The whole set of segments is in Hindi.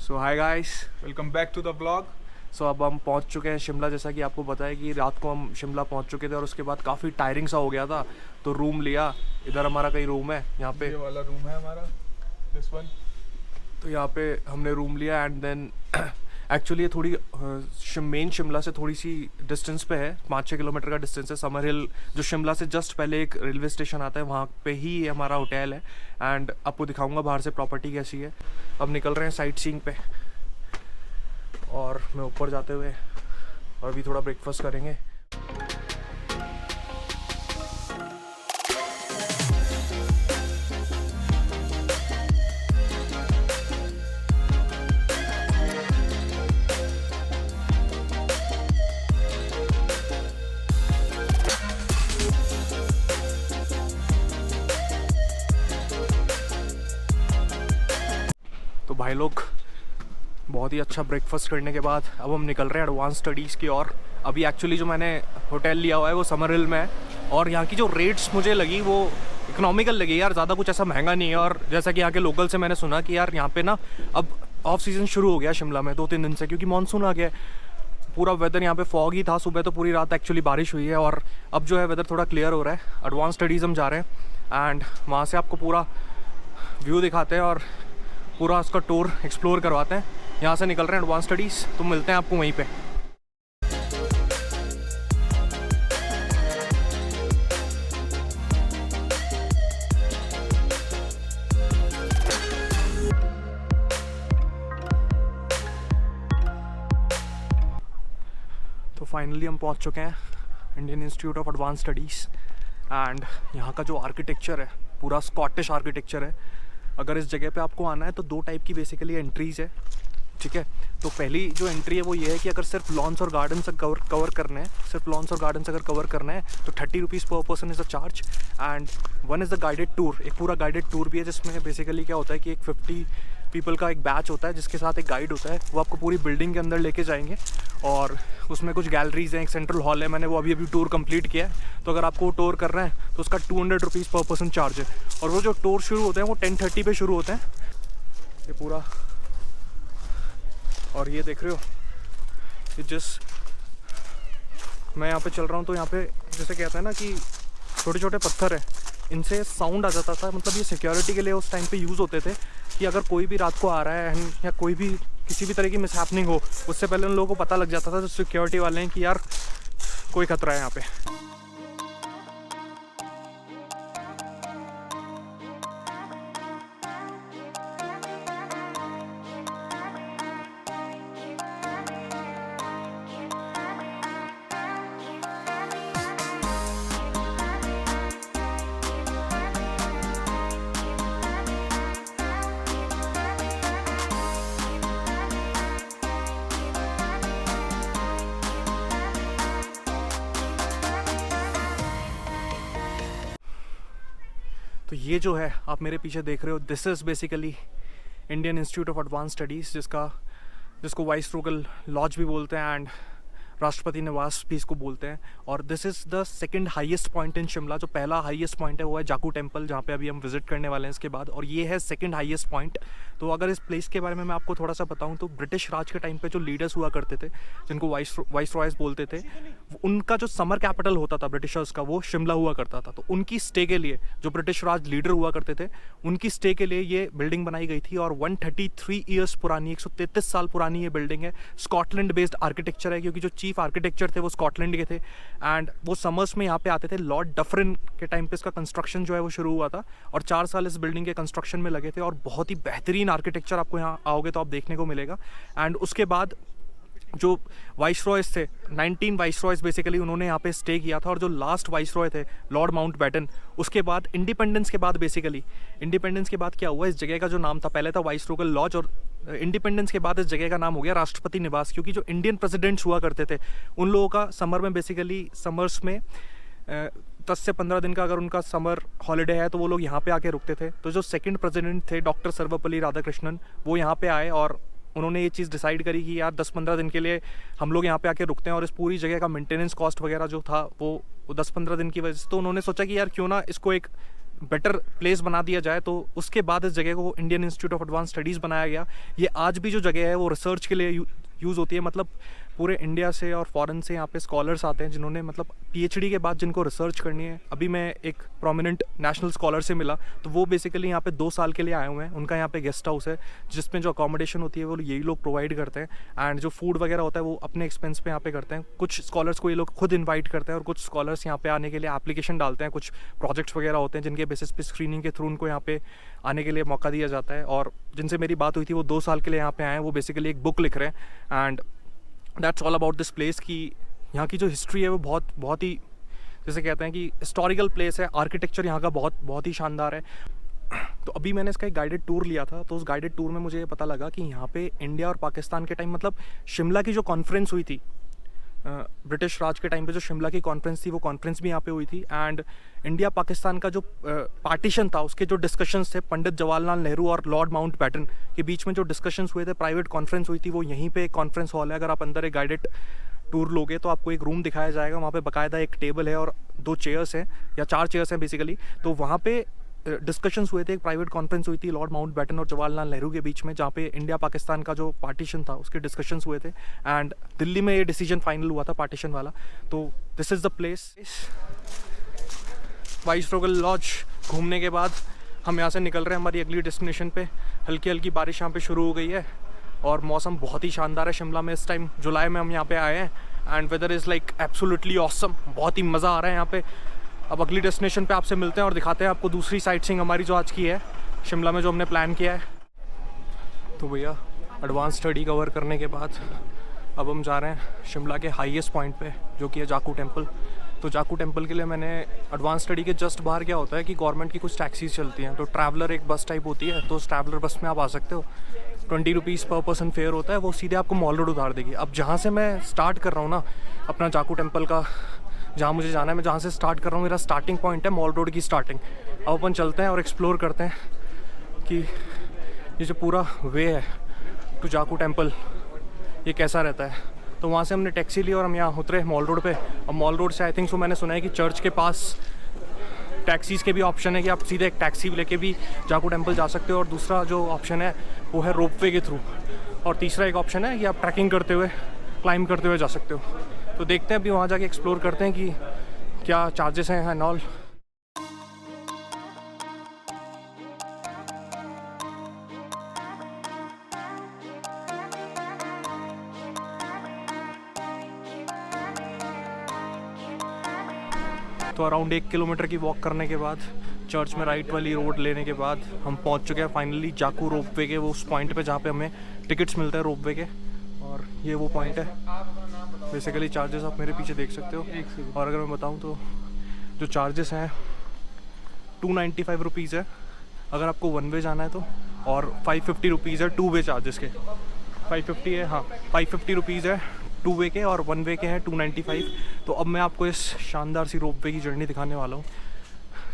So hi guys. Welcome back to the blog. So अब हम पहुंच चुके हैं शिमला। जैसा कि आपको पता है कि रात को हम शिमला पहुंच चुके थे और उसके बाद काफ़ी टायरिंग सा हो गया था, तो रूम लिया। इधर हमारा कहीं रूम है यहाँ पे, ये वाला रूम है हमारा, दिस वन। तो यहाँ पे हमने रूम लिया एंड देन एक्चुअली ये थोड़ी मेन शिमला से थोड़ी सी डिस्टेंस पे है, 5-6 किलोमीटर का डिस्टेंस है। समर हिल जो शिमला से जस्ट पहले एक रेलवे स्टेशन आता है, वहाँ पे ही ये हमारा होटल है। एंड आपको दिखाऊंगा बाहर से प्रॉपर्टी कैसी है। अब निकल रहे हैं साइट सीइंग पे और मैं ऊपर जाते हुए और अभी थोड़ा ब्रेकफास्ट करेंगे। तो भाई लोग, बहुत ही अच्छा ब्रेकफास्ट करने के बाद अब हम निकल रहे हैं एडवांस स्टडीज़ की ओर। अभी एक्चुअली जो मैंने होटल लिया हुआ है वो समर हिल में है और यहाँ की जो रेट्स मुझे लगी वो इकोनॉमिकल लगी यार, ज़्यादा कुछ ऐसा महंगा नहीं है। और जैसा कि यहाँ के लोकल से मैंने सुना कि यार यहाँ पे ना अब ऑफ सीज़न शुरू हो गया शिमला में 2-3 दिन से, क्योंकि मानसून आ गया है। पूरा वेदर यहाँ पे फॉग ही था, सुबह तो पूरी रात एक्चुअली बारिश हुई है और अब जो है वेदर थोड़ा क्लियर हो रहा है। एडवांस स्टडीज़ हम जा रहे हैं एंड वहाँ से आपको पूरा व्यू दिखाते हैं और पूरा उसका टूर एक्सप्लोर करवाते हैं। यहाँ से निकल रहे हैं एडवांस स्टडीज़, तो मिलते हैं आपको वहीं पे। तो फाइनली हम पहुँच चुके हैं Indian institute of advance studies and यहाँ का जो आर्किटेक्चर है पूरा स्कॉटिश आर्किटेक्चर है। अगर इस जगह पे आपको आना है तो 2 टाइप की बेसिकली एंट्रीज़ है, ठीक है। तो पहली जो एंट्री है वो ये है कि अगर सिर्फ लॉन्स और गार्डन्स कवर करने हैं, सिर्फ लॉन्स और गार्डन्स अगर कवर करना है तो 30 रुपीज़ पर person is the charge. And one is the guided tour, एक पूरा गाइडेड टूर भी है जिसमें बेसिकली क्या होता है कि एक 50 पीपल का एक बैच होता है जिसके साथ एक गाइड होता है, वो आपको पूरी बिल्डिंग के अंदर लेके जाएंगे और उसमें कुछ गैलरीज हैं, एक सेंट्रल हॉल है। मैंने वो अभी टूर कंप्लीट किया है, तो अगर आपको वो टूर कर रहे हैं तो उसका 200 रुपीज़ पर पर्सन चार्ज है। और वो जो टूर शुरू होते हैं वो 10:30 पे शुरू होते हैं, ये पूरा। और ये देख रहे हो, ये जिस मैं यहाँ पे चल रहा हूँ तो यहाँ पे जैसे कहते हैं ना कि छोटे छोटे पत्थर है, इनसे साउंड आ जाता था। मतलब ये सिक्योरिटी के लिए उस टाइम पे यूज़ होते थे कि अगर कोई भी रात को आ रहा है या कोई भी किसी भी तरह की मिसहैपनिंग हो, उससे पहले उन लोगों को पता लग जाता था जो सिक्योरिटी वाले हैं कि यार कोई खतरा है यहाँ पे। तो ये जो है आप मेरे पीछे देख रहे हो, this is basically Indian institute of advance studies, जिसको वाइसरोगल लॉज भी बोलते हैं एंड राष्ट्रपति निवास भी इसको बोलते हैं। और this is the second highest point in Shimla. जो पहला हाईएस्ट पॉइंट है वो है जाकू टेम्पल, जहाँ पे अभी हम विजिट करने वाले हैं इसके बाद, और ये है सेकंड हाईएस्ट पॉइंट। तो अगर इस प्लेस के बारे में मैं आपको थोड़ा सा बताऊं तो ब्रिटिश राज के टाइम पे जो लीडर्स हुआ करते थे, जिनको वाइस रॉयस बोलते थे, उनका जो समर कैपिटल होता था ब्रिटिशर्स का वो शिमला हुआ करता था। तो उनकी स्टे के लिए जो ब्रिटिश राज लीडर हुआ करते थे, उनकी स्टे के लिए ये बिल्डिंग बनाई गई थी। और 133 ईयर्स पुरानी, 133 साल पुरानी ये बिल्डिंग है। स्कॉटलैंड बेस्ड आर्किटेक्चर है, क्योंकि जो चीफ आर्किटेक्चर थे वो स्कॉटलैंड के थे एंड वो समर्स में यहाँ पे आते थे। लॉर्ड डफरिन के टाइम पे इसका कंस्ट्रक्शन जो है वो शुरू हुआ था और 4 साल इस बिल्डिंग के कंस्ट्रक्शन में लगे थे। और बहुत ही बेहतरीन आर्किटेक्चर आपको यहाँ आओगे तो आप देखने को मिलेगा। एंड उसके बाद जो वाइस रॉयस थे, 19 वाइस रॉयस बेसिकली उन्होंने यहाँ पे स्टे किया था। और जो लास्ट वाइस रॉय थे लॉर्ड माउंटबेटन, उसके बाद इंडिपेंडेंस के बाद बेसिकली इंडिपेंडेंस के बाद क्या हुआ, इस जगह का जो नाम था पहले था वाइसरोगल लॉज, और इंडिपेंडेंस के बाद इस जगह का नाम हो गया राष्ट्रपति निवास। क्योंकि जो इंडियन प्रेसिडेंट्स हुआ करते थे उन लोगों का समर में बेसिकली समर्स में 10 से 15 दिन का अगर उनका समर हॉलीडे है तो वो लोग यहाँ पे आके रुकते थे। तो जो सेकंड प्रेसिडेंट थे डॉक्टर सर्वपल्ली राधाकृष्णन, वो यहाँ पे आए और उन्होंने ये चीज़ डिसाइड करी कि यार 10-15 दिन के लिए हम लोग यहाँ पे आके रुकते हैं। और इस पूरी जगह का मेंटेनेंस कॉस्ट वगैरह जो था वो 10-15 दिन की वजह से, तो उन्होंने सोचा कि यार क्यों ना इसको एक बेटर प्लेस बना दिया जाए, तो उसके बाद इस जगह को Indian institute of advance studies बनाया गया। ये आज भी जो जगह है वो रिसर्च के लिए यूज़ होती है, मतलब पूरे इंडिया से और फॉरेन से यहाँ पे स्कॉलर्स आते हैं जिन्होंने मतलब पीएचडी के बाद जिनको रिसर्च करनी है। अभी मैं एक प्रोमिनेंट नेशनल स्कॉलर से मिला, तो वो बेसिकली यहाँ पे 2 साल के लिए आए हुए हैं। उनका यहाँ पे गेस्ट हाउस है जिसमें जो अकोमोडेशन होती है वो यही लोग प्रोवाइड करते हैं, एंड जो फूड वगैरह होता है वो अपने एक्सपेंस पे यहाँ पे करते हैं। कुछ स्कॉलर्स को ये लोग खुद इन्वाइट करते हैं और कुछ स्कॉलर्स यहाँ पे आने के लिए एप्लीकेशन डालते हैं। कुछ प्रोजेक्ट्स वगैरह होते हैं जिनके बेसिस पे स्क्रीनिंग के थ्रू उनको यहाँ पे आने के लिए मौका दिया जाता है। और जिनसे मेरी बात हुई थी वो 2 साल के लिए यहाँ पे आए हैं, वो बेसिकली एक बुक लिख रहे हैं। And that's all about this place कि यहाँ की जो हिस्ट्री है वो बहुत ही, जैसे कहते हैं कि हिस्टोरिकल प्लेस है। आर्किटेक्चर यहाँ का बहुत ही शानदार है। तो अभी मैंने इसका एक गाइडेड टूर लिया था, तो उस गाइडेड टूर में मुझे ये पता लगा कि यहाँ पे इंडिया और पाकिस्तान के टाइम, मतलब शिमला की जो कॉन्फ्रेंस हुई थी ब्रिटिश राज के टाइम पे, जो शिमला की कॉन्फ्रेंस थी वो कॉन्फ्रेंस भी यहाँ पे हुई थी। एंड इंडिया पाकिस्तान का जो पार्टीशन था उसके जो डिस्कशंस थे पंडित जवाहरलाल नेहरू और लॉर्ड माउंटबेटन के बीच में जो डिस्कशंस हुए थे, प्राइवेट कॉन्फ्रेंस हुई थी, वो यहीं पे एक कॉन्फ्रेंस हॉल है। अगर आप अंदर एक गाइडेड टूर लोगे तो आपको एक रूम दिखाया जाएगा, वहाँ पे बाकायदा एक टेबल है और 2 चेयर्स हैं या 4 चेयर्स हैं बेसिकली। तो वहाँ पे डिस्कशंस हुए थे, एक प्राइवेट कॉन्फ्रेंस हुई थी लॉर्ड माउंटबेटन और जवाहरलाल नेहरू के बीच में, जहाँ पे इंडिया पाकिस्तान का जो पार्टीशन था उसके डिस्कशंस हुए थे। एंड दिल्ली में ये डिसीजन फाइनल हुआ था पार्टीशन वाला। तो this is the place. Viceregal lodge घूमने के बाद हम यहाँ से निकल रहे हैं हमारी अगली डेस्टिनेशन पे। हल्की हल्की बारिश यहाँ पे शुरू हो गई है और मौसम बहुत ही शानदार है शिमला में इस टाइम। जुलाई में हम यहाँ पे आए हैं and weather is like absolutely awesome. बहुत ही मज़ा आ रहा है यहाँ पे। अब अगली डेस्टिनेशन पे आपसे मिलते हैं और दिखाते हैं आपको दूसरी साइट सीइंग हमारी जो आज की है शिमला में, जो हमने प्लान किया है। तो भैया एडवांस स्टडी कवर करने के बाद अब हम जा रहे हैं शिमला के हाईएस्ट पॉइंट पे, जो कि है जाकू टेम्पल। तो जाकू टेम्पल के लिए मैंने एडवांस स्टडी के जस्ट बाहर क्या होता है कि गवर्नमेंट की कुछ टैक्सीज चलती हैं, तो ट्रैवलर एक बस टाइप होती है, तो उस ट्रैवलर बस में आप आ सकते हो। 20 रुपीज़ पर पर्सन फेयर होता है, वो सीधे आपको मॉल रोड उतार देगी। अब जहाँ से मैं स्टार्ट कर रहा हूँ ना अपना जाकू टेम्पल का, जहाँ मुझे जाना है, मैं जहाँ से स्टार्ट कर रहा हूँ, मेरा स्टार्टिंग पॉइंट है मॉल रोड की स्टार्टिंग। अब अपन चलते हैं और एक्सप्लोर करते हैं कि ये जो पूरा वे है टू जाकू टेम्पल ये कैसा रहता है। तो वहाँ से हमने टैक्सी ली और हम यहाँ उतरे मॉल रोड पे। और मॉल रोड से आई थिंक सो मैंने सुना है कि चर्च के पास टैक्सीज़ के भी ऑप्शन है कि आप सीधे एक टैक्सी लेके भी जाकू टेम्पल जा सकते हो, और दूसरा जो ऑप्शन है वो है रोपवे के थ्रू, और तीसरा एक ऑप्शन है कि आप ट्रैकिंग करते हुए, क्लाइंब करते हुए जा सकते हो। तो देखते हैं अभी वहाँ जाके एक्सप्लोर करते हैं कि क्या चार्जेस हैं एंड ऑल। तो अराउंड 1 किलोमीटर की वॉक करने के बाद, चर्च में राइट वाली रोड लेने के बाद हम पहुंच चुके हैं फाइनली जाकू रोपवे के वो उस पॉइंट पे जहाँ पे हमें टिकट्स मिलते हैं रोपवे के। और ये वो पॉइंट है। बेसिकली चार्जेस आप मेरे पीछे देख सकते हो। और अगर मैं बताऊं तो जो चार्जेस हैं 295 रुपीज़ है अगर आपको 1 वे जाना है तो, और 550 रुपीज़ है 2 वे चार्जेस के। 550 है, हाँ 550 रुपीज़ है 2 वे के, और 1 वे के हैं 295। तो अब मैं आपको इस शानदार सी रोप वे की जर्नी दिखाने वाला हूँ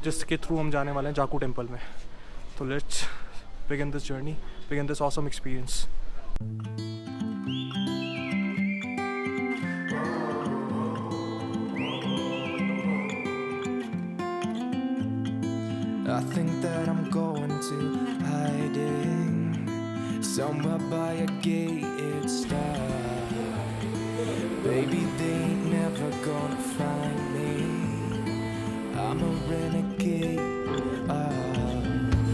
जिसके थ्रू हम जाने वाले हैं जाकू टेम्पल में। तो let's begin this journey, begin this awesome experience. I think that I'm going to hiding somewhere by a gated star. Baby, they ain't never gonna find me. I'm a renegade.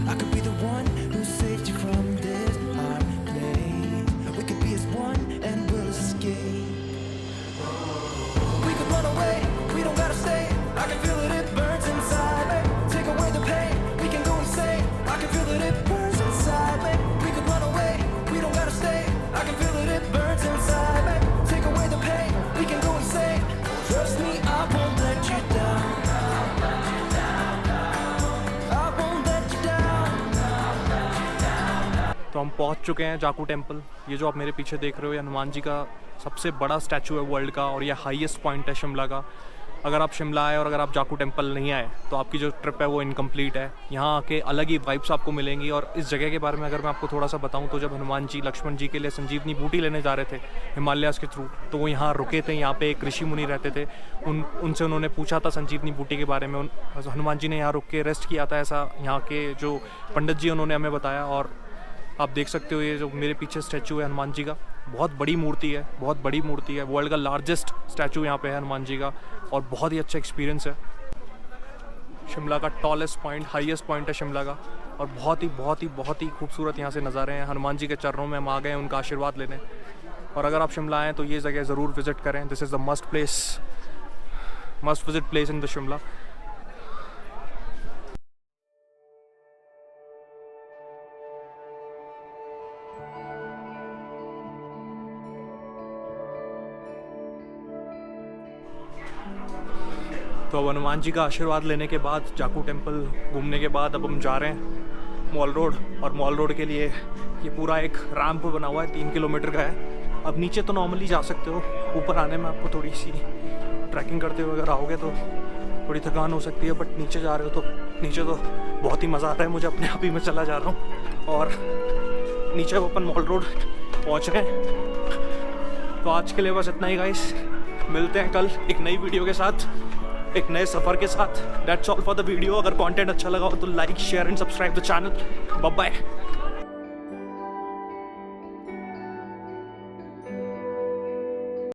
I could be the one who saved you from this hard place. We could be as one and we'll escape. We could run away, we don't gotta stay. I can feel it, it burns inside me. Take away the pain, we can go insane. I can feel it, it burns inside me. We could run away, we don't gotta stay. I can feel it, it burns inside me. Take away the pain, we can go insane. Trust me, I won't let you down. I won't let you down. तो हम पहुंच चुके हैं जाकू टेम्पल। ये जो आप मेरे पीछे देख रहे हो ये हनुमान जी का सबसे बड़ा स्टैचू है वर्ल्ड का, और ये हाईएस्ट पॉइंट है शिमला का। अगर आप शिमला आए और अगर आप जाकू टेम्पल नहीं आए तो आपकी जो ट्रिप है वो इनकम्प्लीट है। यहाँ आके अलग ही वाइब्स आपको मिलेंगी। और इस जगह के बारे में अगर मैं आपको थोड़ा सा बताऊँ तो जब हनुमान जी लक्ष्मण जी के लिए संजीवनी बूटी लेने जा रहे थे हिमालयाज़ के थ्रू, तो वो यहाँ रुके थे। यहाँ पे एक ऋषि मुनि रहते थे, उनसे उन्होंने पूछा था संजीवनी बूटी के बारे में। हनुमान जी ने यहाँ रुक के रेस्ट किया था, ऐसा यहाँ के जो पंडित जी उन्होंने हमें बताया। और आप देख सकते हो ये जो मेरे पीछे स्टैचू है हनुमान जी का, बहुत बड़ी मूर्ति है, बहुत बड़ी मूर्ति है। वर्ल्ड का लार्जेस्ट स्टैचू यहाँ पे है हनुमान जी का और बहुत ही अच्छा एक्सपीरियंस है। शिमला का टॉलेस्ट पॉइंट, हाईएस्ट पॉइंट है शिमला का और बहुत ही खूबसूरत यहाँ से नज़ारे हैं। हनुमान जी के चरणों में हम आ गए हैं उनका आशीर्वाद लेने। और अगर आप शिमला आएँ तो ये जगह ज़रूर विज़िट करें। This is the must visit place in the Shimla. तो अब हनुमान जी का आशीर्वाद लेने के बाद, जाकू टेम्पल घूमने के बाद अब हम जा रहे हैं मॉल रोड। और मॉल रोड के लिए ये पूरा एक रैंप बना हुआ है, 3 किलोमीटर का है। अब नीचे तो नॉर्मली जा सकते हो, ऊपर आने में आपको थोड़ी सी ट्रैकिंग करते हुए अगर आओगे तो थोड़ी थकान हो सकती है, बट नीचे जा रहे हो तो नीचे तो बहुत ही मज़ा आ रहा है। मुझे अपने आप ही में चला जा रहा हूँ और नीचे अपन मॉल रोड पहुँच रहे हैं। तो आज के लिए बस इतना ही गाइस, मिलते हैं कल एक नई वीडियो के साथ, एक नए सफ़र के साथ। That's all for the video. अगर कंटेंट अच्छा लगा हो तो like, share and subscribe the channel. Bye bye.